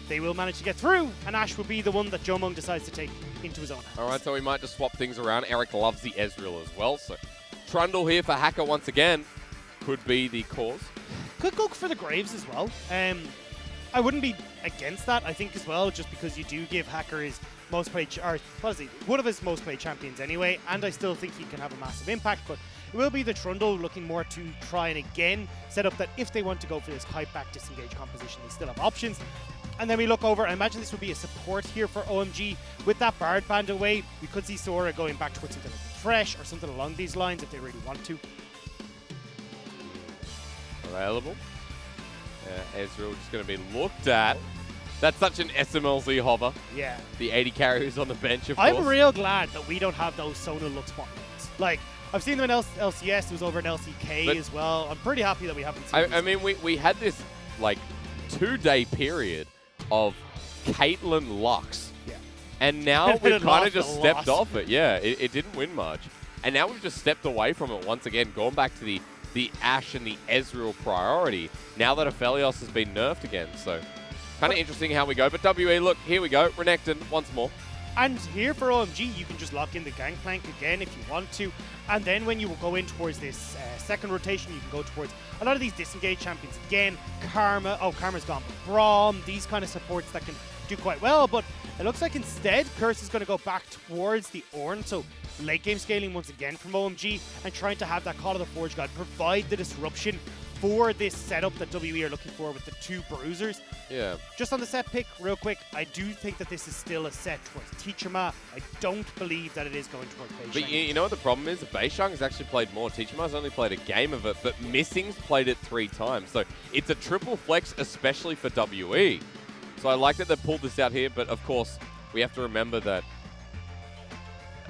they will manage to get through, and Ash will be the one that Jomung decides to take into his own hands. All right, so we might just swap things around. Eric loves the Ezreal as well, so Trundle here for Hacker once again could be the cause. Could go for the Graves as well. I wouldn't be against that, I think, as well, just because you do give Hacker his most played, or what is he, one of his most played champions anyway, and I still think he can have a massive impact, but it will be the Trundle looking more to try and again set up that if they want to go for this kite back disengage composition, they still have options. And then we look over, I imagine this would be a support here for OMG. With that Bard band away, we could see Sora going back towards something like Thresh or something along these lines if they really want to. Available. Ezreal just going to be looked at. That's such an SMLZ hover. Yeah. The 80 carry who's on the bench, of course. I'm real glad that we don't have those Sona look spotlights. Like, I've seen them in LCS, it was over in LCK but as well. I'm pretty happy that we haven't seen I mean, we had this, like, 2-day period of Caitlyn Lux. Yeah. And now we've kind of just stepped loss. off it. Yeah, it didn't win much. And now we've just stepped away from it once again, going back to the Ashe and the Ezreal priority, now that Aphelios has been nerfed again. So, kind of interesting how we go. But WE, look, here we go. Renekton once more. And here for OMG, you can just lock in the Gangplank again if you want to. And then when you will go in towards this second rotation, you can go towards a lot of these disengaged champions again. Karma, oh, Karma's gone. But Braum, these kind of supports that can do quite well. But it looks like instead, Curse is going to go back towards the Ornn. So late game scaling once again from OMG and trying to have that Call of the Forge God provide the disruption for this setup that WE are looking for with the two bruisers. Yeah. Just on the set pick, real quick, I do think that this is still a set towards Teachama. I don't believe that it is going towards Beishang. But you know what the problem is? Beishang has actually played more. Teachama's only played a game of it, but Missing's played it 3 times. So it's a triple flex, especially for WE. So I like that they pulled this out here, but of course, we have to remember that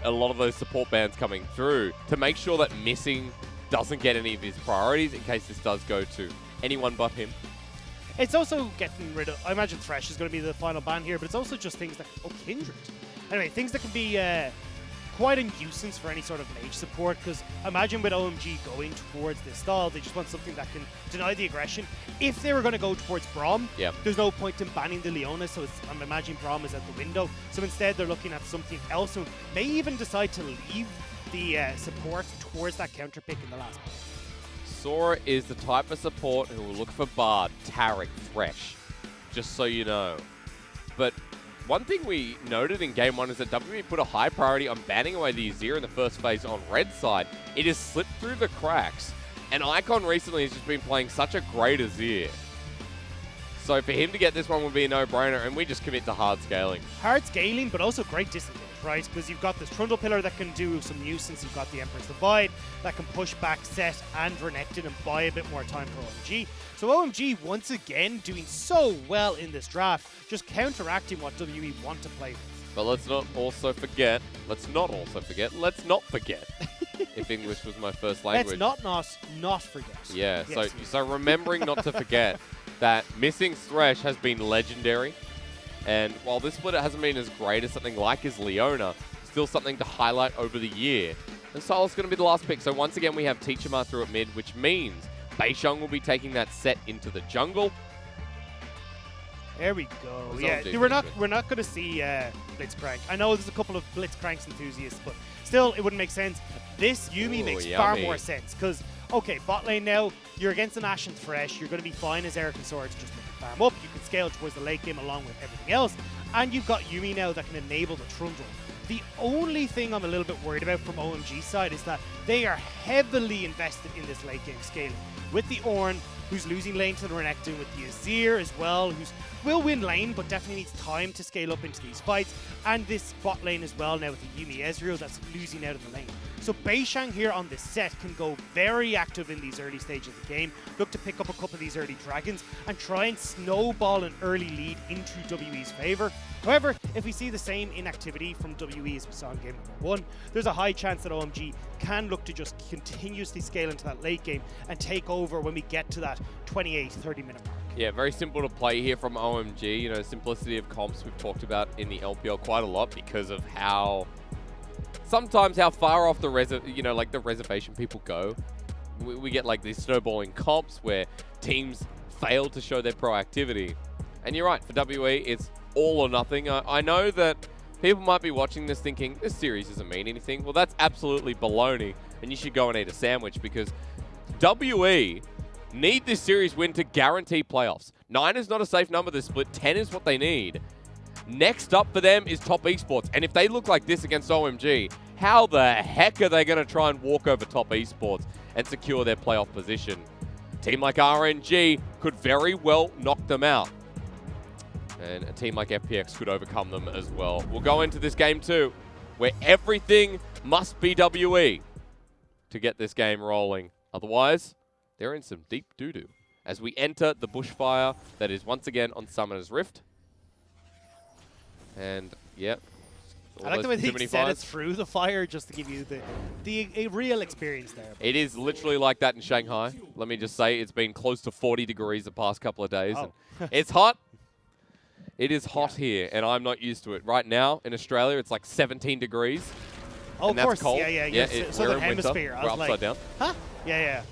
a lot of those support bans coming through to make sure that Missing doesn't get any of his priorities in case this does go to anyone but him. It's also getting rid of, I imagine Thresh is going to be the final ban here, but it's also just things that, oh, Kindred. Anyway, things that can be quite a nuisance for any sort of mage support, because imagine with OMG going towards this stall, they just want something that can deny the aggression. If they were going to go towards Braum, there's no point in banning the Leona, so I'm imagining Braum is at the window. So instead, they're looking at something else, and may even decide to leave the support towards that counter pick in the last pick. Sora is the type of support who will look for Bard, Taric, Thresh, just so you know. But one thing we noted in Game 1 is that WE put a high priority on banning away the Azir in the first phase on red side. It has slipped through the cracks, and Icon recently has just been playing such a great Azir. So for him to get this one would be a no-brainer, and we just commit to hard scaling. Hard scaling, but also great disengage, right? Because you've got this Trundle Pillar that can do some nuisance. You've got the Emperor's Divide that can push back Set and Renekton and buy a bit more time for OMG. So OMG, once again, doing so well in this draft, just counteracting what WE want to play with. But let's not forget, if English was my first language. Let's not forget. Yeah, yes, so remembering not to forget that Missing Thresh has been legendary. And while this split hasn't been as great as something like his Leona, still something to highlight over the year. And Sylas going to be the last pick. So once again, we have Teachama through at mid, which means Beishang will be taking that set into the jungle. There we go. Yeah, we're not going to see Blitzcrank. I know there's a couple of Blitzcranks enthusiasts, but still, it wouldn't make sense. This Yuumi makes far more sense because, okay, bot lane now, you're against an Ashe and Thresh. You're going to be fine as Eric and Sword to just make the farm up. You can scale towards the late game along with everything else. And you've got Yuumi now that can enable the Trundle. The only thing I'm a little bit worried about from OMG's side is that they are heavily invested in this late game scaling. With the Ornn, who's losing lane to the Renekton, with the Azir as well, who's will win lane, but definitely needs time to scale up into these fights, and this bot lane as well now with the Yuumi Ezreal that's losing out of the lane. So Beishang here on this set can go very active in these early stages of the game, look to pick up a couple of these early dragons, and try and snowball an early lead into WE's favour. However, if we see the same inactivity from WE as we saw in game number 1, there's a high chance that OMG can look to just continuously scale into that late game and take over when we get to that 28-30 minute mark. Yeah, very simple to play here from OMG. You know, simplicity of comps we've talked about in the LPL quite a lot because of how sometimes how far off the reservation people go. We get like these snowballing comps where teams fail to show their proactivity. And you're right, for WE, it's all or nothing. I know that people might be watching this thinking, this series doesn't mean anything. Well, that's absolutely baloney, and you should go and eat a sandwich because WE need this series win to guarantee playoffs. 9 is not a safe number this split. 10 is what they need. Next up for them is Top Esports. And if they look like this against OMG, how the heck are they going to try and walk over Top Esports and secure their playoff position? A team like RNG could very well knock them out. And a team like FPX could overcome them as well. We'll go into this game too, where everything must be WE to get this game rolling. Otherwise, they're in some deep doo-doo as we enter the bushfire that is once again on Summoner's Rift. And, yep. I like the way they set it through the fire just to give you a real experience there. It is literally like that in Shanghai. Let me just say, it's been close to 40 degrees the past couple of days. Oh. And it's hot. It is hot here, and I'm not used to it. Right now, in Australia, it's like 17 degrees. Oh, and of course. that's cold. Yeah. Southern Hemisphere. We're upside down. Huh? Yeah.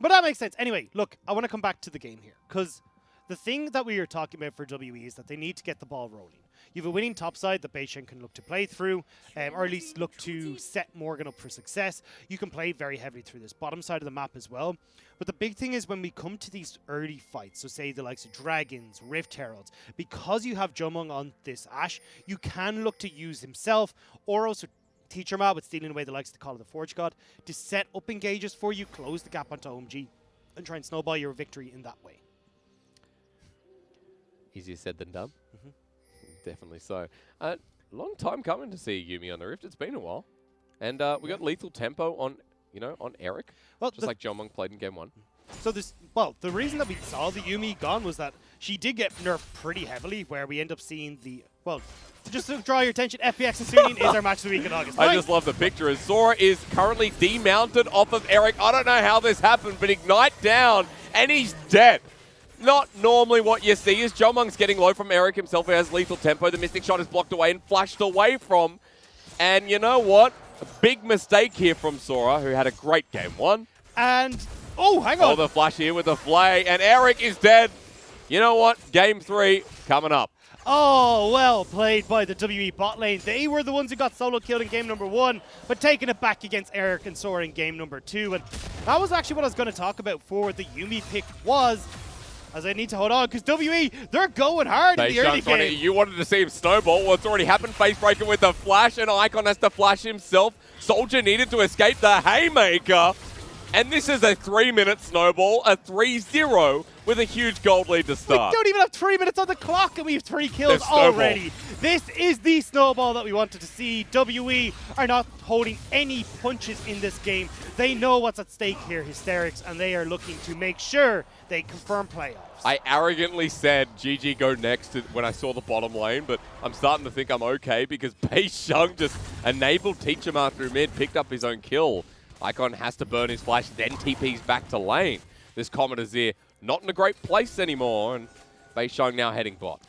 But that makes sense. Anyway, look, I want to come back to the game here, because the thing that we are talking about for WE is that they need to get the ball rolling. You have a winning top side that Beisheng can look to play through, or at least look to set Morgan up for success. You can play very heavily through this bottom side of the map as well. But the big thing is when we come to these early fights, so say the likes of Dragons, Rift Heralds, because you have Jomung on this Ashe, you can look to use himself, or also Teacher Ma with stealing away the likes of the Call of the Forge God, to set up engages for you, close the gap onto OMG, and try and snowball your victory in that way. Easier said than done. Definitely so. Long time coming to see Yuumi on the Rift. It's been a while. And we got lethal tempo on, on Eric. Well, just like Jomung played in game 1. So the reason that we saw the Yuumi gone was that she did get nerfed pretty heavily, where we end up seeing just to draw your attention, FPX and Suning is our match of the week in August. I just love the picture as Sora is currently demounted off of Eric. I don't know how this happened, but Ignite down, and he's dead. Not normally what you see is Jomung's getting low from Eric himself, who has lethal tempo. The Mystic Shot is blocked away and flashed away from. And you know what? A big mistake here from Sora, who had a great game 1. And, oh, hang on. Oh, the flash here with the flay, and Eric is dead. You know what? Game 3 coming up. Oh, well played by the WE bot lane. They were the ones who got solo killed in game number 1, but taking it back against Eric and Sora in game number 2. And that was actually what I was going to talk about for the Yuumi pick was, as I need to hold on, because WE, they're going hard in the early game. You wanted to see him snowball. Well, it's already happened. Facebreaker with the flash, and Icon has to flash himself. Soldier needed to escape the haymaker. And this is a 3-minute snowball, a 3-0 with a huge gold lead to start. We don't even have 3 minutes on the clock and we have 3 kills already. This is the snowball that we wanted to see. WE are not holding any punches in this game. They know what's at stake here, Hysterics, and they are looking to make sure they confirm playoffs. I arrogantly said GG go next when I saw the bottom lane, but I'm starting to think I'm okay because Beisheng just enabled Teacher Ma through mid, picked up his own kill. Icon has to burn his flash, then TP's back to lane. This Comet is there, not in a great place anymore, and Beisheng now heading bot.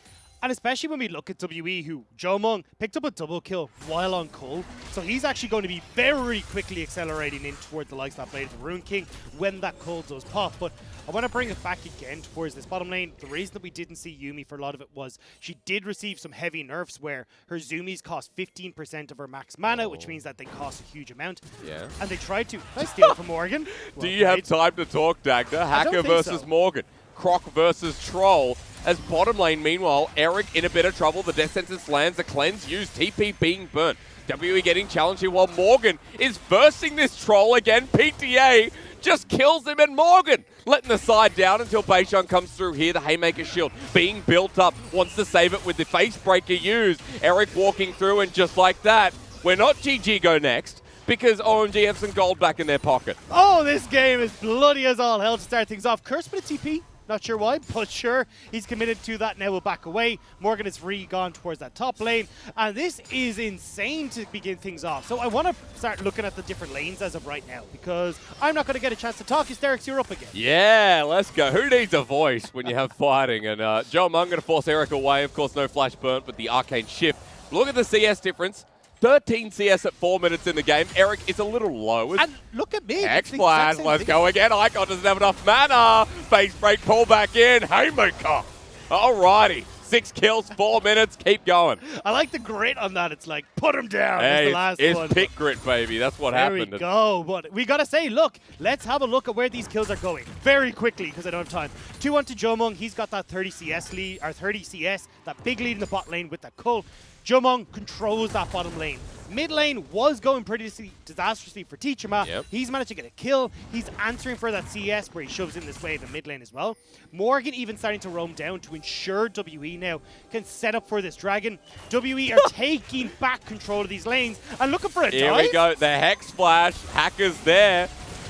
And especially when we look at WE, who Jomung picked up a double kill while on cold. So he's actually going to be very quickly accelerating in toward the likes of that Blade of the Rune King when that cold does pop. But I want to bring it back again towards this bottom lane. The reason that we didn't see Yuumi for a lot of it was she did receive some heavy nerfs where her Zoomies cost 15% of her max mana, which means that they cost a huge amount. Yeah. And they tried to steal from Morgan. Do you have time to talk, Dagda? Hacker versus Morgan. Croc versus Troll. As bottom lane, meanwhile, Eric in a bit of trouble. The Death Sentence lands, the cleanse used, TP being burnt. WE getting challenged here while Morgan is versing this Troll again. PTA just kills him, and Morgan letting the side down until Beisheng comes through here. The Haymaker shield being built up, wants to save it with the Facebreaker used. Eric walking through, and just like that, we're not GG go next, because OMG have some gold back in their pocket. Oh, this game is bloody as all hell to start things off. Cursed with a TP. Not sure why, but sure, he's committed to that. Now we'll back away. Morgan is gone towards that top lane. And this is insane to begin things off. So I want to start looking at the different lanes as of right now, because I'm not going to get a chance to talk. Hysterics, you're up again. Yeah, let's go. Who needs a voice when you have fighting? And Jomung going to force Eric away. Of course, no flash burnt, but the Arcane Shift. Look at the CS difference. 13 CS at 4 minutes in the game. Eric is a little low. And look at me. X-Blast, let's go again. Icon doesn't have enough mana. Face break, pull back in. Haymaker. Alrighty. 6 kills, 4 minutes. Keep going. I like the grit on that. It's like, put him down. Hey, It's the last it's one. pit grit, baby. That's what happened. There we go. But we got to say, look, let's have a look at where these kills are going very quickly because I don't have time. 2-1 to Jomung. He's got that 30 CS lead, or 30 CS, that big lead in the bot lane with that cull. Jomung controls that bottom lane. Mid lane was going pretty disastrously for Teacherma. Yep. He's managed to get a kill. He's answering for that CS where he shoves in this wave in mid lane as well. Morgan even starting to roam down to ensure WE now can set up for this dragon. WE are taking back control of these lanes and looking for a Here dive. we go. The Hex Flash. Hacker's there.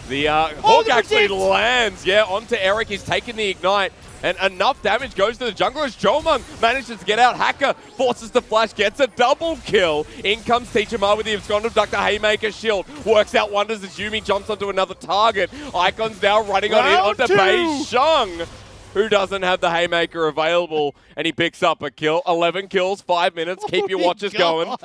The Hawk actually lands, onto Eric. He's taking the Ignite. And enough damage goes to the jungle as Jomung manages to get out. Hacker forces the flash, gets a double kill. In comes Teacherma with the Abscond Abductor Haymaker shield. Works out wonders as Yumi jumps onto another target. Icon's now running onto Bei Sheng, who doesn't have the Haymaker available, and he picks up a kill. 11 kills, 5 minutes. Keep your watches going.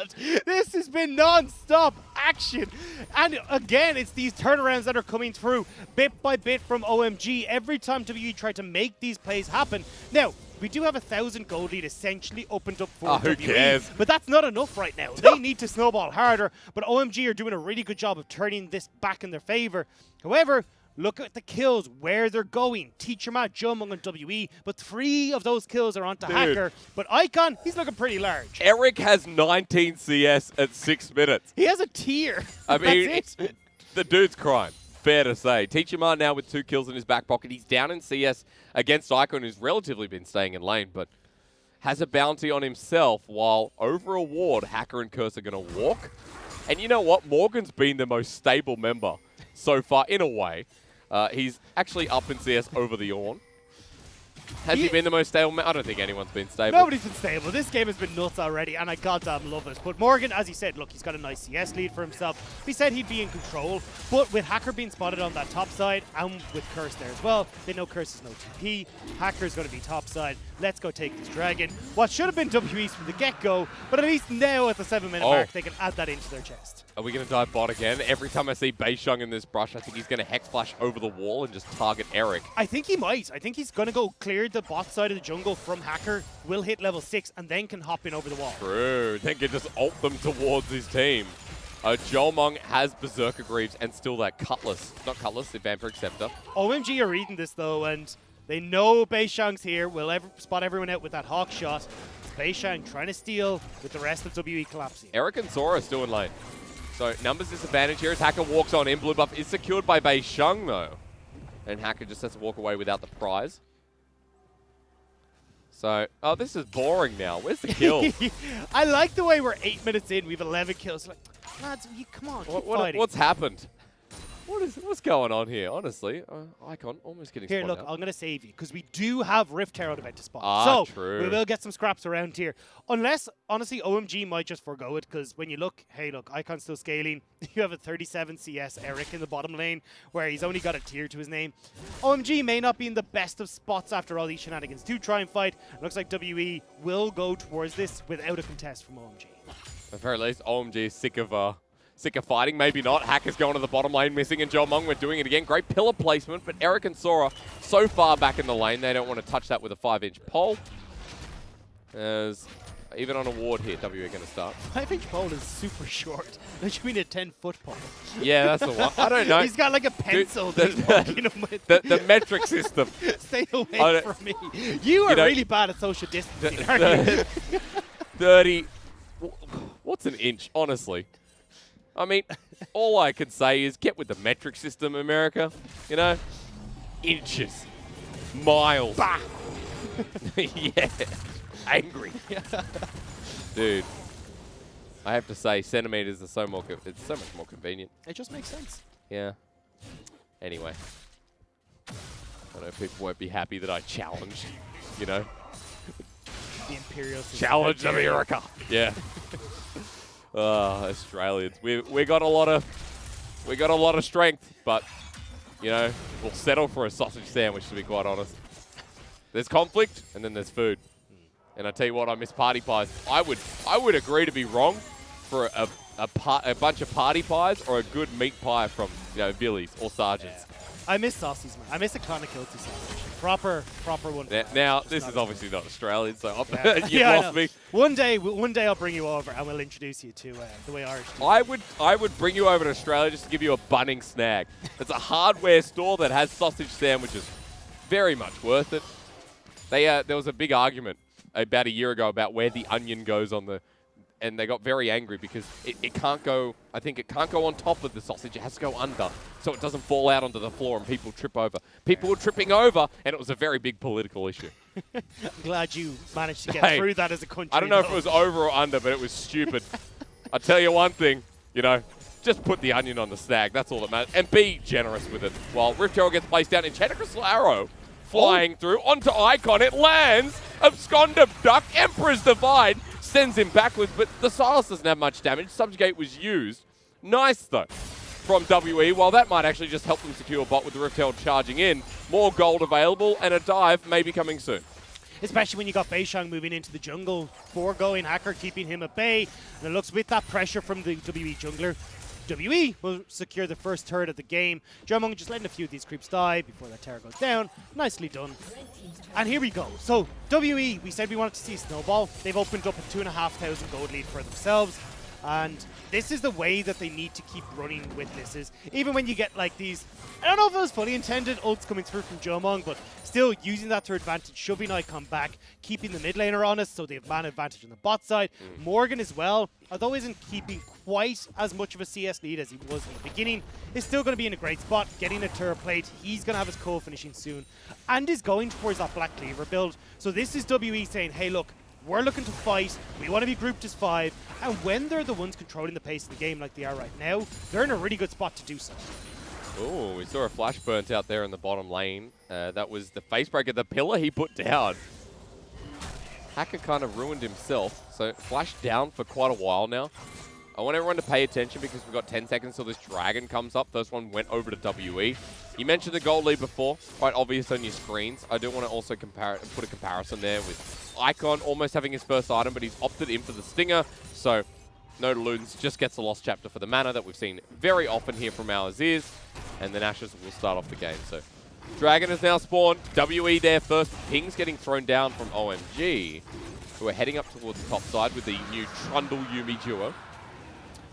This has been non-stop action. And again, it's these turnarounds that are coming through bit by bit from OMG. Every time WE try to make these plays happen. Now, we do have 1,000 gold lead essentially opened up for who WE, cares? but that's not enough right now. They need to snowball harder, but OMG are doing a really good job of turning this back in their favor. However, look at the kills, where they're going. Teacherma, Jomung, and WE, but 3 of those kills are onto Hacker. But Icon, he's looking pretty large. Eric has 19 CS at 6 minutes. He has a tier. I mean, That's it. The dude's crying. Fair to say. Teacherma now with 2 kills in his back pocket. He's down in CS against Icon, who's relatively been staying in lane, but has a bounty on himself, while over a ward, Hacker and Curse are going to walk. And you know what? Morgan's been the most stable member so far, in a way. He's actually up in CS over the Ornn. Has he been the most stable? I don't think anyone's been stable. Nobody's been stable. This game has been nuts already, and I goddamn love it. But Morgan, as he said, look, he's got a nice CS lead for himself. He said he'd be in control, but with Hacker being spotted on that top side, and with Curse there as well, they know Curse is no TP. Hacker's going to be top side. Let's go take this dragon. What should have been WE's from the get-go, but at least now at the 7-minute mark, they can add that into their chest. Are we going to dive bot again? Every time I see Bei Sheng in this brush, I think he's going to Hex Flash over the wall and just target Eric. I think he might. I think he's going to go clear the bot side of the jungle from Hacker, will hit level 6, and then can hop in over the wall. True. Then can just ult them towards his team. Jomung has Berserker Greaves and still that Cutlass. Not Cutlass, the Vampiric Scepter. OMG are reading this, though, and they know Bei Sheng's here. Will spot everyone out with that Hawk shot. It's Bei Sheng trying to steal with the rest of WE collapsing. Eric and Sora are still in lane. So numbers disadvantage here as Hacker walks on in. Blue buff is secured by Bei Sheng, though. And Hacker just has to walk away without the prize. So, oh, this is boring now. Where's the kill? I like the way we're 8 minutes in. We have 11 kills. Like, lads, come on, keep fighting. What's happened? What's going on here, honestly? Icon almost getting here, spotted look, out. I'm going to save you because we do have Rift Herald about to spawn. So true. we will get some scraps around here. Unless, honestly, OMG might just forgo it because when you look, hey, look, Icon's still scaling. You have a 37 CS Eric in the bottom lane where he's only got a tier to his name. OMG may not be in the best of spots after all these shenanigans to try and fight. Looks like WE will go towards this without a contest from OMG. At the very least, OMG is sick of fighting. Maybe not. Hacker's going to the bottom lane, missing, and Jomung, we're doing it again. Great pillar placement, but Eric and Sora so far back in the lane, they don't want to touch that with a 5-inch pole. As even on a ward here, WE are going to start. 5-inch pole is super short. Don't you mean a 10-foot pole? Yeah, that's the one. I don't know. He's got like a pencil. Dude, the metric system. Stay away from me. You are really bad at social distancing, aren't you? 30. What's an inch, honestly? I mean, all I can say is get with the metric system, America. You know? Inches. Miles. Bah. Yeah. Angry. Dude. I have to say, centimeters are so much more convenient. It just makes sense. Yeah. Anyway. I know people won't be happy that I challenged, you know? The Imperial system. Challenge America. Yeah. Australians. We got a lot of strength, but you know, we'll settle for a sausage sandwich, to be quite honest. There's conflict and then there's food. And I tell you what, I miss party pies. I would agree to be wrong for a bunch of party pies or a good meat pie from, you know, Billy's or Sergeant's. Yeah. I miss sausages, man. I miss a Clonakilty sausage. Proper one. Now this is obviously not Australian, so you've Yeah, lost me. One day I'll bring you over and we'll introduce you to the way Irish do. I would bring you over to Australia just to give you a Bunnings snag. It's a hardware store that has sausage sandwiches. Very much worth it. There was a big argument about a year ago about where the onion goes on the, and they got very angry because it can't go, I think it can't go on top of the sausage, it has to go under, so it doesn't fall out onto the floor and people trip over. People were tripping over, and it was a very big political issue. I'm glad you managed to get through that as a country. I don't know if it was over or under, but it was stupid. I'll tell you one thing, just put the onion on the snag, that's all that matters, and be generous with it. While Rift Herald gets placed down, Enchantress Arrow flying through onto Icon, it lands, Absconder Duck, Emperor's Divide, sends him backwards, but the Silas doesn't have much damage. Subjugate was used. Nice, though, from WE. While that might actually just help them secure bot with the Rift Herald charging in. More gold available, and a dive may be coming soon. Especially when you got Beishang moving into the jungle, foregoing Hacker, keeping him at bay. And it looks with that pressure from the WE jungler, WE will secure the first third of the game. Jomong just letting a few of these creeps die before that tower goes down. Nicely done. And here we go. So WE, we said we wanted to see Snowball. They've opened up a 2,500 gold lead for themselves. And this is the way that they need to keep running with this. Is even when you get like these, I don't know if it was fully intended, ults coming through from Jomong, but still using that to advantage, shoving Icon back, keeping the mid laner on us so they have man advantage on the bot side. Morgan as well, although isn't keeping quite as much of a CS lead as he was in the beginning, is still going to be in a great spot, getting a turret plate. He's going to have his core finishing soon, and is going towards that Black Cleaver build. So this is WE saying, hey look, we're looking to fight, we want to be grouped as 5, and when they're the ones controlling the pace of the game like they are right now, they're in a really good spot to do so. Oh, we saw a flash burnt out there in the bottom lane. That was the facebreaker, the pillar he put down. Hacker kind of ruined himself, so flash down for quite a while now. I want everyone to pay attention because we've got 10 seconds till this dragon comes up. First one went over to WE. You mentioned the gold lead before, quite obvious on your screens. I do want to also put a comparison there with Icon almost having his first item, but he's opted in for the Stinger. So no Ludes, just gets the lost chapter for the mana that we've seen very often here from our Aziz. And then Ashes will start off the game. So dragon has now spawned. WE there first. Ping's getting thrown down from OMG, who are heading up towards the top side with the new Trundle Yuumi duo.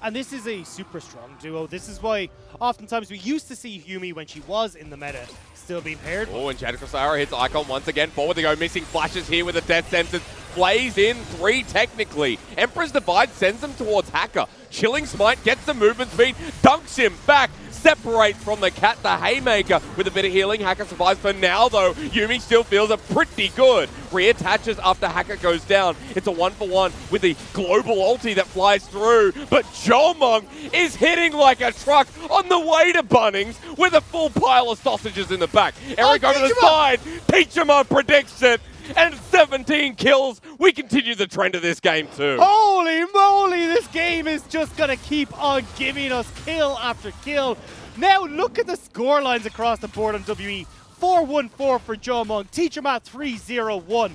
And this is a super strong duo. This is why oftentimes we used to see Yuumi when she was in the meta still being paired. Oh, and Jadikosara hits Icon once again. Forward they go, missing flashes here with the death sentence. Plays in 3 technically. Emperor's Divide sends them towards Hacker. Chilling Smite gets the movement speed, dunks him back. Separate from the cat, the Haymaker with a bit of healing. Hacker survives for now, though. Yuumi still feels it pretty good. Reattaches after Hacker goes down. It's a 1-for-1 with the global ulti that flies through. But Jomong is hitting like a truck on the way to Bunnings with a full pile of sausages in the back. Eric over the side. Teachama predicts it. And 17 kills. We continue the trend of this game too. Holy moly, this game is just going to keep on giving us kill after kill. Now look at the score lines across the board on WE. 4-1-4 for Jomong. Teachermat 3-0-1.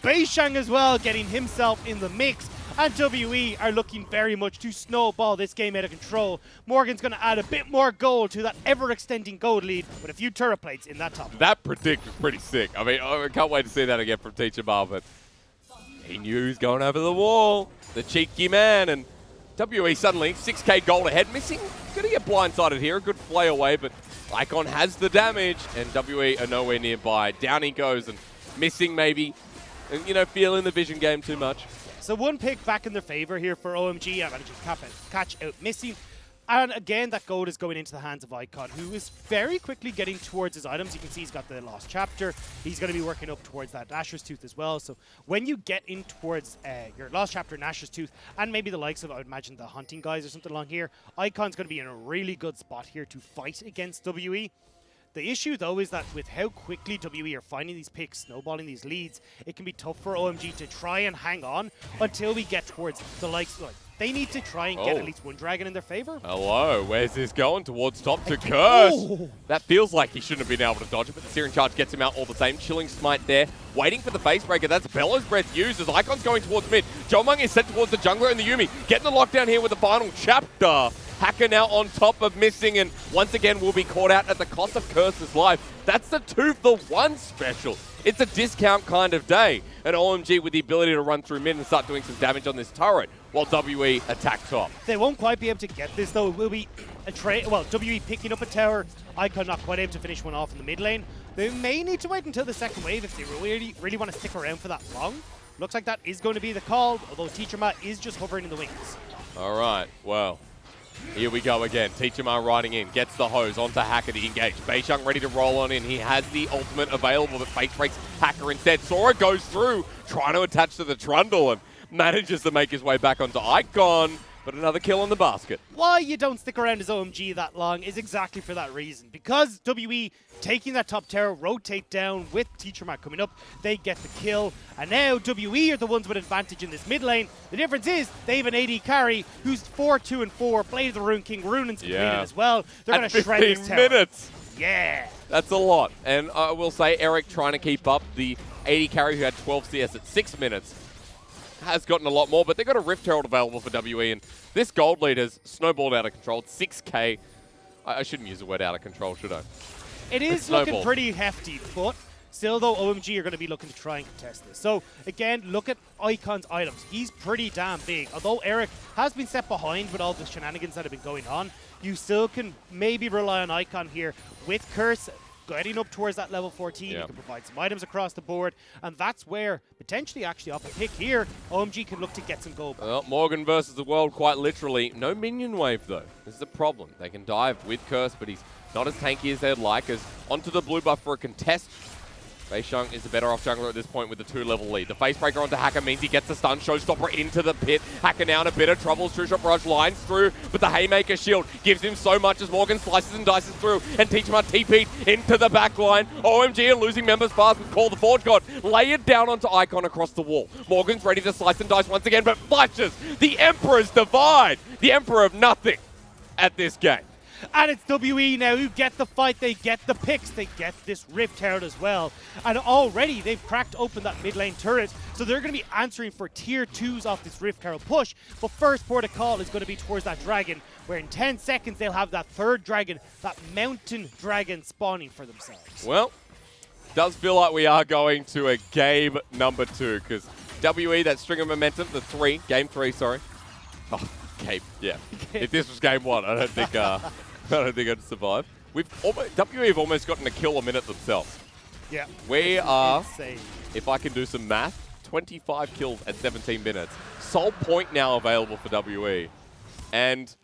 Beishang as well getting himself in the mix. And WE are looking very much to snowball this game out of control. Morgan's going to add a bit more gold to that ever-extending gold lead with a few turret plates in that top. That predict was pretty sick. I mean, I can't wait to see that again from Teacher Bar, but he knew he was going over the wall. The cheeky man, and WE suddenly 6k gold ahead. Missing, going to get blindsided here. A good play away, but Icon has the damage, and WE are nowhere nearby. Down he goes, and missing maybe, and feeling the vision game too much. So one pick back in their favor here for OMG. I managed to catch out missing. And again, that gold is going into the hands of Icon, who is very quickly getting towards his items. You can see he's got the Lost Chapter. He's going to be working up towards that Asher's Tooth as well. So when you get in towards your Lost Chapter and Asher's Tooth, and maybe the likes of, I would imagine, the Hunting guys or something along here, Icon's going to be in a really good spot here to fight against WE. The issue, though, is that with how quickly WE are finding these picks, snowballing these leads, it can be tough for OMG to try and hang on until we get towards the likes. Like, they need to try and get at least one dragon in their favor. Hello, where's this going? Towards top to Curse. Oh. That feels like he shouldn't have been able to dodge it, but the Searing Charge gets him out all the same. Chilling Smite there, waiting for the Facebreaker. That's Bellow's Breath used as Icon's going towards mid. Jomong is sent towards the jungler and the Yuumi. Getting the lockdown here with the final chapter. Hacker now on top of missing, and once again will be caught out at the cost of Curse's life. That's the 2-for-1 special. It's a discount kind of day. And OMG with the ability to run through mid and start doing some damage on this turret, while WE attack top. They won't quite be able to get this, though. It will be a trade. Well, WE picking up a tower. Icon not quite able to finish one off in the mid lane. They may need to wait until the second wave if they really want to stick around for that long. Looks like that is going to be the call, although Teacher Ma is just hovering in the wings. All right, well, here we go again. Teacher Ma riding in, gets the hose onto Hacker to engage. Beisheng ready to roll on in. He has the ultimate available, but face breaks Hacker instead. Sora goes through, trying to attach to the Trundle, and manages to make his way back onto Icon, but another kill on the basket. Why you don't stick around as OMG that long is exactly for that reason. Because WE taking that top tower, rotate down with Teacher Ma coming up, they get the kill. And now WE are the ones with advantage in this mid lane. The difference is they have an AD carry who's 4-2-4, Blade of the Rune King, Runing's completed as well. They're going to shred this tower. 15 minutes! Yeah! That's a lot. And I will say, Eric trying to keep up. The AD carry who had 12 CS at 6 minutes has gotten a lot more, but they've got a Rift Herald available for WE, and this gold lead has snowballed out of control. It's 6K. I shouldn't use the word out of control, should I? It is looking pretty hefty, but still, though, OMG are going to be looking to try and contest this. So, again, look at Icon's items. He's pretty damn big. Although Eric has been set behind with all the shenanigans that have been going on, you still can maybe rely on Icon here with Curse getting up towards that level 14. You can provide some items across the board, and that's where potentially actually off a pick here, OMG can look to get some gold. Well, Morgan versus the world, quite literally. No minion wave, though. This is a problem. They can dive with Curse, but he's not as tanky as they'd like, as onto the blue buff for a contest. Beisheng is the better off jungler at this point with the 2-level lead. The facebreaker onto Hacker means he gets the stun showstopper into the pit. Hacker now in a bit of trouble. True Shot Barrage lines through, but the Haymaker shield gives him so much as Morgan slices and dices through, and Teacher Ma TP'd into the back line. OMG are losing members fast with Call the Forge God. Lay it down onto Icon across the wall. Morgan's ready to slice and dice once again, but flashes the Emperor's Divide. The Emperor of nothing at this game. And it's WE now who get the fight, they get the picks, they get this Rift Herald as well. And already they've cracked open that mid lane turret, so they're going to be answering for tier 2s off this Rift Herald push. But first port of call is going to be towards that dragon, where in 10 seconds they'll have that third dragon, that mountain dragon spawning for themselves. Well, does feel like we are going to a game number 2, because WE, that string of momentum, game 3, sorry. Oh, game, yeah. If this was game 1, I don't think I'd survive. WE have almost gotten a kill a minute themselves. Yeah. We are, insane. If I can do some math, 25 kills at 17 minutes. Soul point now available for WE. And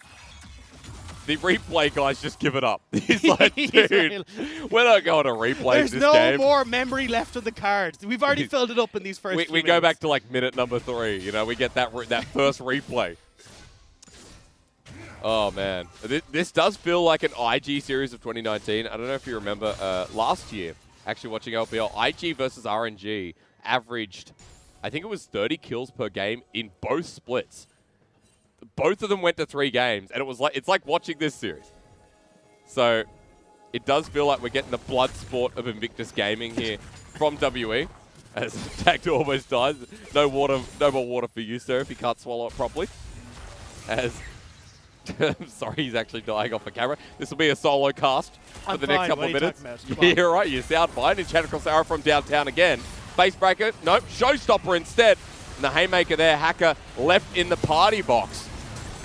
the replay guys just give it up. He's like, dude, we're not going to replay this game. There's no more memory left on the cards. We've already filled it up in these first We go back to like minute number 3. You know, we get that first replay. Oh, man. This does feel like an IG series of 2019. I don't know if you remember last year, actually watching LPL, IG versus RNG averaged, I think it was 30 kills per game in both splits. Both of them went to 3 games, and it's like watching this series. So it does feel like we're getting the blood sport of Invictus Gaming here from WE. As Tag almost dies. No more water for you, sir, if you can't swallow it properly. As sorry, he's actually dying off the camera. This will be a solo cast for the next couple of minutes. Yeah, right. You sound fine. And Chad across the arrow from downtown again. Facebreaker. Nope. Showstopper instead. And the Haymaker there. Hacker left in the party box.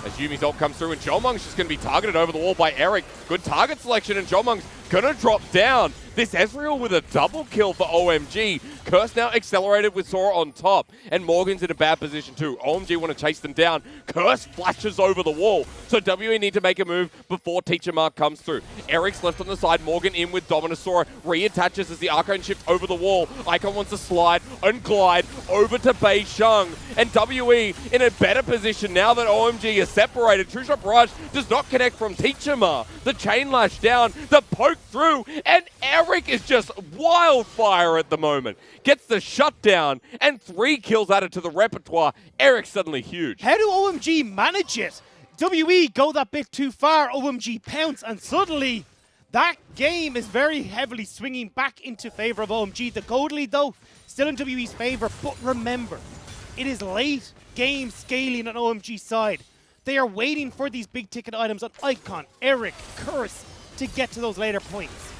As Yumi's ult comes through, and Jomung's just going to be targeted over the wall by Eric. Good target selection, and Jomung's going to drop down. This Ezreal with a double kill for OMG. Curse now accelerated with Sora on top, and Morgan's in a bad position too. OMG want to chase them down. Curse flashes over the wall, so WE need to make a move before Teacher Ma comes through. Eric's left on the side, Morgan in with Dominus. Sora reattaches as the Arcane shift over the wall. Icon wants to slide and glide over to Beisheng, and WE in a better position now that OMG is separated. True Shot Barrage does not connect from Teacher Ma. The chain lash down, the poke through, and Eric is just wildfire at the moment. Gets the shutdown, and 3 kills added to the repertoire. Eric's suddenly huge. How do OMG manage it? WE go that bit too far, OMG pounce, and suddenly that game is very heavily swinging back into favor of OMG. The gold lead, though, still in WE's favor, but remember, it is late game scaling on OMG's side. They are waiting for these big ticket items on Icon, Eric, Curse to get to those later points.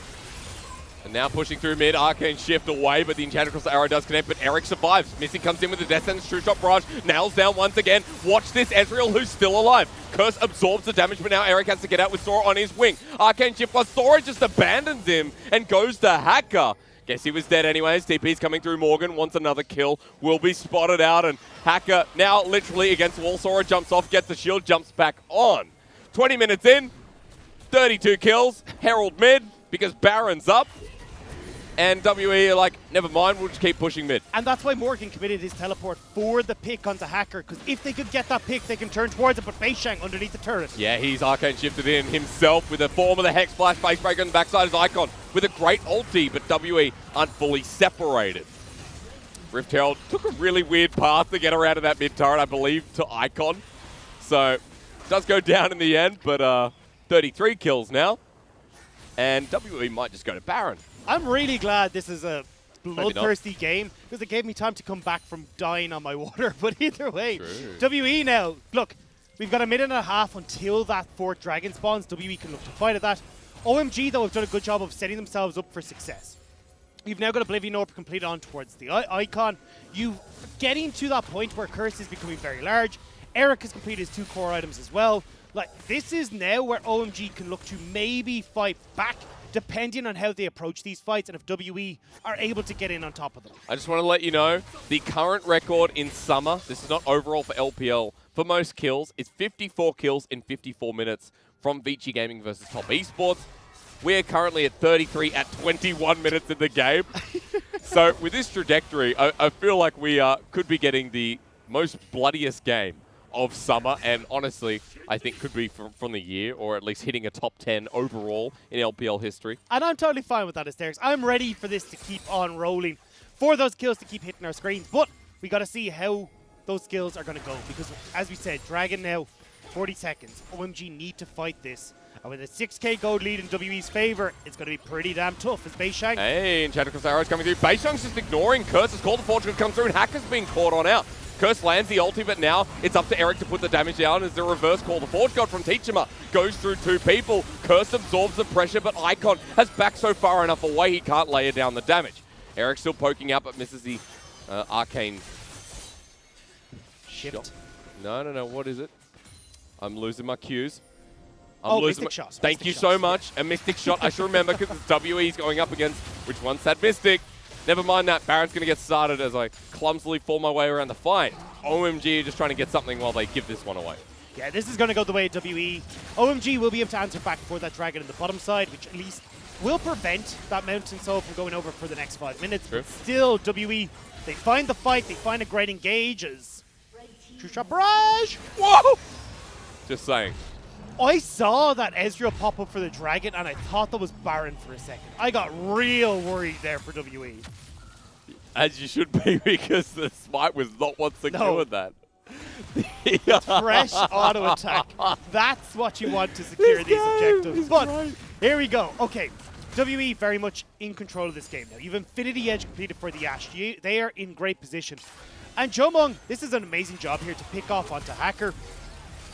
And now pushing through mid, Arcane shift away, but the Enchanted Crystal Arrow does connect, but Eric survives. Missing comes in with the Death Sentence, True Shot Barrage, nails down once again. Watch this, Ezreal, who's still alive. Curse absorbs the damage, but now Eric has to get out with Sora on his wing. Arcane shift, while Sora just abandons him and goes to Hacker. Guess he was dead anyways. TP's coming through Morgan, wants another kill, will be spotted out, and Hacker now literally against the wall. Sora jumps off, gets the shield, jumps back on. 20 minutes in, 32 kills, Herald mid, because Baron's up. And WE are like, never mind, we'll just keep pushing mid. And that's why Morgan committed his teleport for the pick onto Hacker, because if they could get that pick, they can turn towards it, but Beishang underneath the turret. Yeah, he's Arcane shifted in himself with a form of the Hex Flash, Face Breaker on the backside of his Icon with a great ulti, but WE aren't fully separated. Rift Herald took a really weird path to get around to that mid turret, I believe, to Icon. So, does go down in the end, but 33 kills now. And WE might just go to Baron. I'm really glad this is a bloodthirsty game because it gave me time to come back from dying on my water. But either way, True. WE now, look, we've got a minute and a half until that fourth dragon spawns. WE can look to fight at that. OMG, though, have done a good job of setting themselves up for success. You've now got Oblivion Orb complete on towards the Icon. You getting to that point where Curse is becoming very large. Eric has completed his 2 core items as well. Like, this is now where OMG can look to maybe fight back, depending on how they approach these fights and if WE are able to get in on top of them. I just want to let you know, the current record in summer, this is not overall for LPL, for most kills, is 54 kills in 54 minutes from Vici Gaming versus Top Esports. We're currently at 33 at 21 minutes in the game. So with this trajectory, I feel like we could be getting the most bloodiest game of summer, and honestly, I think could be from the year, or at least hitting a top 10 overall in LPL history. And I'm totally fine with that, Asterix. I'm ready for this to keep on rolling, for those kills to keep hitting our screens, but we got to see how those skills are going to go, because as we said, Dragon now, 40 seconds. OMG need to fight this, and with a 6k gold lead in WE's favor, it's going to be pretty damn tough as Beishang. Hey, Enchanted Crystal Arrow is coming through. Beishang's just ignoring Curse's call. The Fortune come through, and Hacker's being caught on out. Curse lands the ulti, but now it's up to Eric to put the damage down as the reverse call. The Forge God from Teachima goes through 2 people. Curse absorbs the pressure, but Icon has backed so far enough away he can't layer down the damage. Eric still poking out, but misses the arcane Shift. shot. No, what is it? I'm losing my cues. Mystic Shot. Thank you so much. A Mystic Shot, I should remember, because it's WE's going up against which one's that Mystic. Never mind that. Baron's going to get started as I clumsily fall my way around the fight. OMG just trying to get something while they give this one away. Yeah, this is going to go the way of WE. OMG will be able to answer back for that Dragon in the bottom side, which at least will prevent that Mountain Soul from going over for the next 5 minutes. True. But still, WE, they find the fight, they find a great engage as True Shot Barrage. Whoa! Just saying. I saw that Ezreal pop up for the Dragon, and I thought that was Baron for a second. I got real worried there for WE. As you should be, because the Smite was not what secured that. Fresh auto attack. That's what you want to secure these objectives. But here we go. Okay, WE very much in control of this game now. You've Infinity Edge completed for the Ashe. They are in great position. And Jomong, this is an amazing job here to pick off onto Hacker.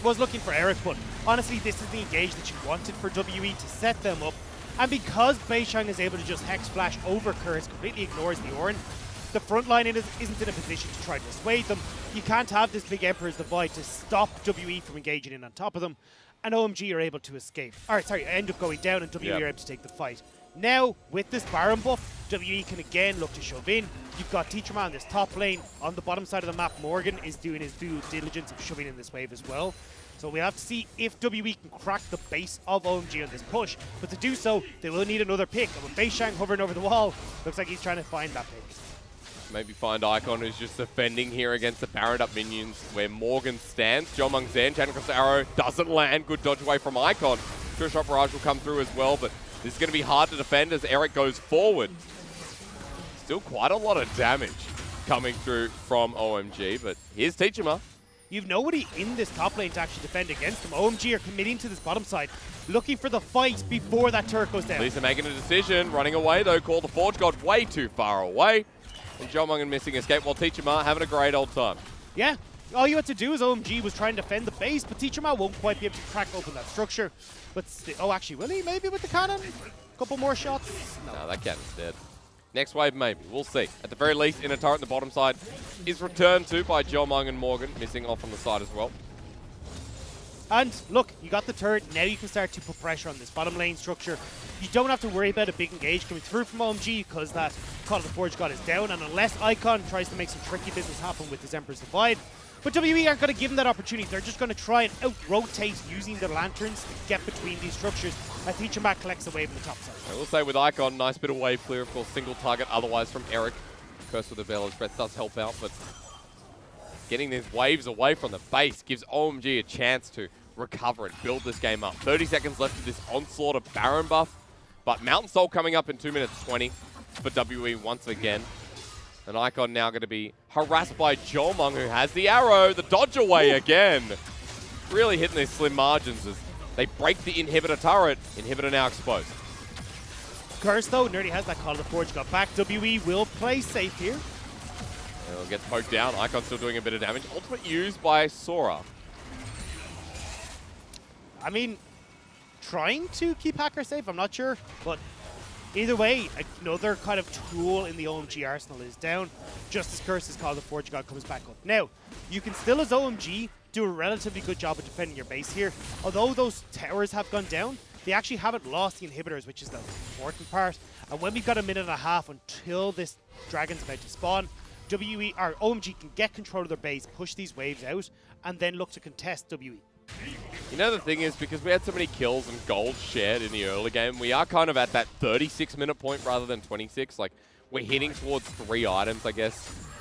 Was looking for Eric, but honestly, this is the engage that you wanted for WE to set them up. And because Beishang is able to just Hex Flash over Curse, completely ignores the Ornn, the front line isn't in a position to try to dissuade them. You can't have this big Emperor's Divide to stop WE from engaging in on top of them, and OMG are able to escape. End up going down, and WE are able to take the fight. Now, with this Baron buff, WE can again look to shove in. You've got Teacherman on this top lane. On the bottom side of the map, Morgan is doing his due diligence of shoving in this wave as well. So we'll have to see if WE can crack the base of OMG on this push. But to do so, they will need another pick. And with Beishang hovering over the wall, looks like he's trying to find that pick. Maybe find Icon, who's just defending here against the Baron up minions where Morgan stands. Jomong's there, Enchanted Crystal Arrow doesn't land. Good dodge away from Icon. True Shot Barrage will come through as well, but this is going to be hard to defend as Eric goes forward. Still quite a lot of damage coming through from OMG, but here's Teachima. You've nobody in this top lane to actually defend against them. OMG are committing to this bottom side, looking for the fight before that turret goes down. Lisa making a decision, running away though, call the Forge God way too far away. And Jomong and missing escape while Teachima having a great old time. Yeah, all you had to do is OMG was trying to defend the base, but Teacher Ma won't quite be able to crack open that structure. But oh, actually, will he? Maybe with the cannon? A couple more shots? No, that cannon's dead. Next wave, maybe. We'll see. At the very least, inner turret on the bottom side is returned to by Jomung and Morgan, missing off on the side as well. And look, you got the turret. Now you can start to put pressure on this bottom lane structure. You don't have to worry about a big engage coming through from OMG because that Call of the Forge God is down. And unless Icon tries to make some tricky business happen with his Emperor's Divide, but WE aren't going to give him that opportunity. They're just going to try and out-rotate using their lanterns to get between these structures as Teacher Mac collects the wave on the top side. I will say with Icon, nice bit of wave clear, of course, single target otherwise from Eric. Curse with the Veil's Breath does help out, but getting these waves away from the base gives OMG a chance to recover and build this game up. 30 seconds left of this onslaught of Baron buff, but Mountain Soul coming up in 2 minutes 20 for WE once again. And Icon now going to be harassed by Jomung, who has the arrow, the dodge away again. Really hitting these slim margins as they break the inhibitor turret. Inhibitor now exposed. Curse though, Nerdy has that Call of the Forge got back. WE will play safe here. He'll get poked down. Icon still doing a bit of damage. Ultimate used by Sora. I mean, trying to keep Hacker safe, I'm not sure, but either way, another kind of tool in the OMG arsenal is down, just as Curse's Call of the Forge God comes back up. Now, you can still, as OMG, do a relatively good job of defending your base here. Although those towers have gone down, they actually haven't lost the inhibitors, which is the important part. And when we've got a minute and a half until this dragon's about to spawn, OMG can get control of their base, push these waves out, and then look to contest WE. You know, the thing is, because we had so many kills and gold shared in the early game, we are kind of at that 36-minute point rather than 26. Like, we're hitting towards 3 items, I guess,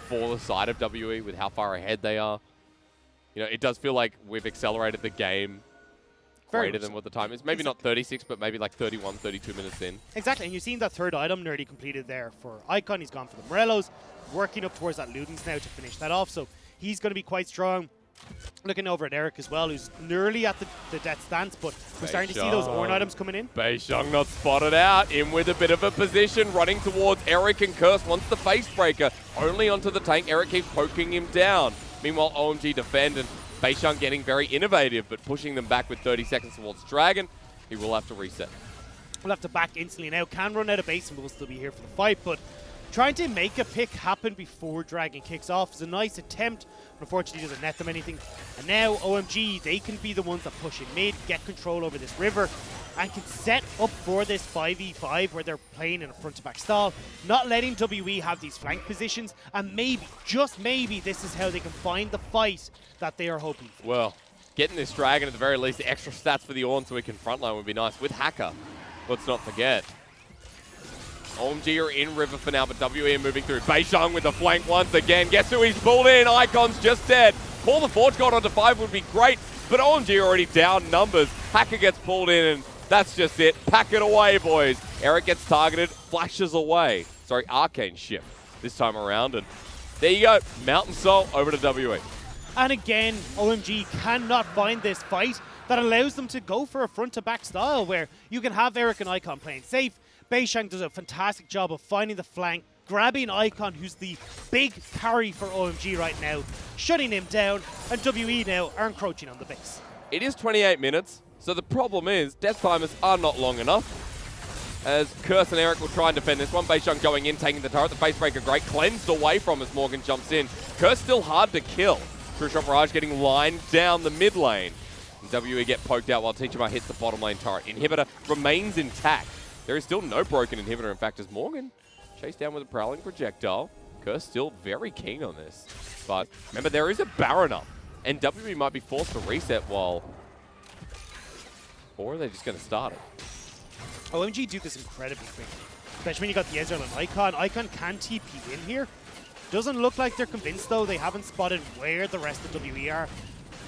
for the side of WE with how far ahead they are. You know, it does feel like we've accelerated the game greater than what the time is. Maybe not 36, but maybe like 31, 32 minutes in. Exactly, and you've seen that third item Nerdy completed there for Icon. He's gone for the Morellos, working up towards that Ludens now to finish that off. So he's going to be quite strong. Looking over at Eric as well, who's nearly at the death stance, but we're starting to see those Ornn items coming in. Beishang not spotted out, in with a bit of a position, running towards Eric, and Curse wants the face breaker, only onto the tank. Eric keeps poking him down. Meanwhile, OMG defend, and Beishang getting very innovative, but pushing them back with 30 seconds towards Dragon. He will have to reset. We'll have to back instantly now. Can run out of base and we'll still be here for the fight, but trying to make a pick happen before Dragon kicks off is a nice attempt, but unfortunately doesn't net them anything. And now OMG, they can be the ones that push in mid, get control over this river, and can set up for this 5v5 where they're playing in a front-to-back stall, not letting WE have these flank positions, and maybe, just maybe, this is how they can find the fight that they are hoping for. Well, getting this Dragon at the very least, the extra stats for the Ornn so we can frontline would be nice. With Hacker, let's not forget. OMG are in river for now, but WE are moving through. Beishang with the flank once again. Guess who he's pulled in? Icon's just dead. Call the Forge God onto 5 would be great, but OMG already down numbers. Hacker gets pulled in, and that's just it. Pack it away, boys. Eric gets targeted, flashes away. Sorry, Arcane Shift this time around, and there you go. Mountain Soul over to WE. And again, OMG cannot find this fight that allows them to go for a front-to-back style where you can have Eric and Icon playing safe. Beishang does a fantastic job of finding the flank, grabbing Icon, who's the big carry for OMG right now, shutting him down, and WE now are encroaching on the base. It is 28 minutes, so the problem is death timers are not long enough. As Curse and Eric will try and defend this one. Beishang going in, taking the turret. The face breaker great, cleansed away from as Morgan jumps in. Curse still hard to kill. True Shot Barrage getting lined down the mid lane. And WE get poked out while Teacher Ma hits the bottom lane turret. Inhibitor remains intact. There is still no broken inhibitor, in fact, as Morgan chased down with a prowling projectile. Curse still very keen on this. But remember, there is a Baron up, and WE might be forced to reset while... Or are they just going to start it? OMG do this incredibly quickly, especially when you got the Ezreal and Icon. Icon can TP in here. Doesn't look like they're convinced, though. They haven't spotted where the rest of WE are.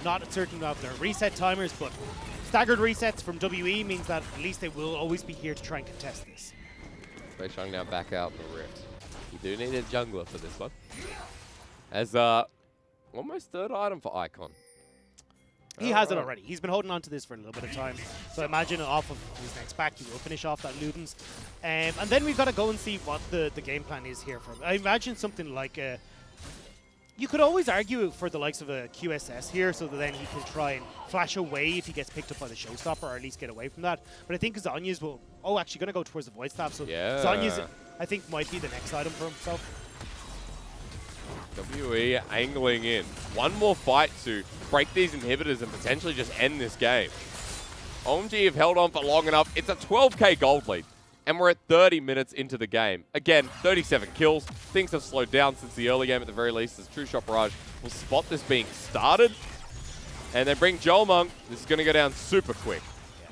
Not certain of their reset timers, but staggered resets from WE means that at least they will always be here to try and contest this. Beishang now back out in the Rift. You do need a jungler for this one. As almost third item for Icon. He has it already. He's been holding on to this for a little bit of time. So I imagine off of his next back, he will finish off that Ludens. And then we've got to go and see what the game plan is here for him. I imagine something like You could always argue for the likes of a QSS here, so that then he can try and flash away if he gets picked up by the showstopper, or at least get away from that. But I think Zhonya's will... Oh, actually going to go towards the Void Staff, so Yeah. Zhonya's, I think, might be the next item for himself. WE angling in. One more fight to break these inhibitors and potentially just end this game. OMG have held on for long enough. It's a 12k gold lead. And we're at 30 minutes into the game. Again, 37 kills. Things have slowed down since the early game at the very least, as True Shot Barrage will spot this being started. And then bring Jolmung. This is going to go down super quick.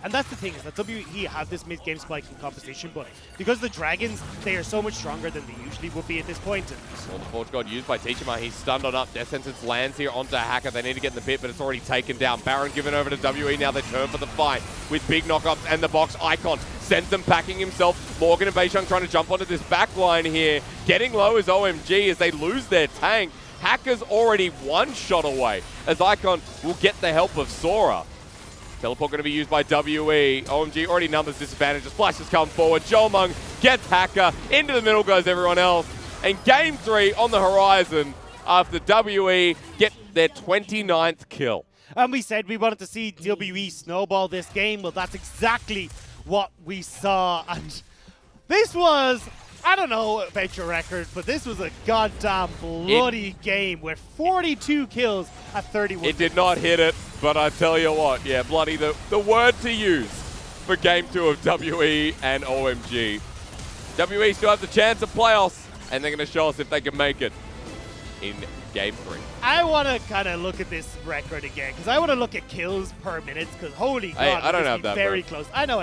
And that's the thing, is that WE have this mid-game spike in composition, but because the Dragons, they are so much stronger than they usually would be at this point. Well, the Forge God used by Teachima. He's stunned on up. Death Sentence lands here onto Hacker. They need to get in the pit, but it's already taken down. Baron given over to WE. Now they turn for the fight with big knockups and the box. Icon sends them packing himself. Morgan and Beishang trying to jump onto this back line here. Getting low is OMG as they lose their tank. Hacker's already one shot away as Icon will get the help of Sora. Teleport going to be used by WE. OMG already numbers disadvantage. Splashes come forward. Jolmung gets Hacker. Into the middle goes everyone else. And game 3 on the horizon after WE get their 29th kill. And we said we wanted to see WE snowball this game. Well, that's exactly what we saw. And this was, I don't know about your record, but this was a goddamn bloody game with 42 kills at 31. It did not hit it, but I tell you what, yeah, bloody the word to use for game 2 of WE and OMG. WE still have the chance of playoffs, and they're going to show us if they can make it in game 3. I want to kind of look at this record again, because I want to look at kills per minute, because holy god, I don't have that, very bro. close. I know.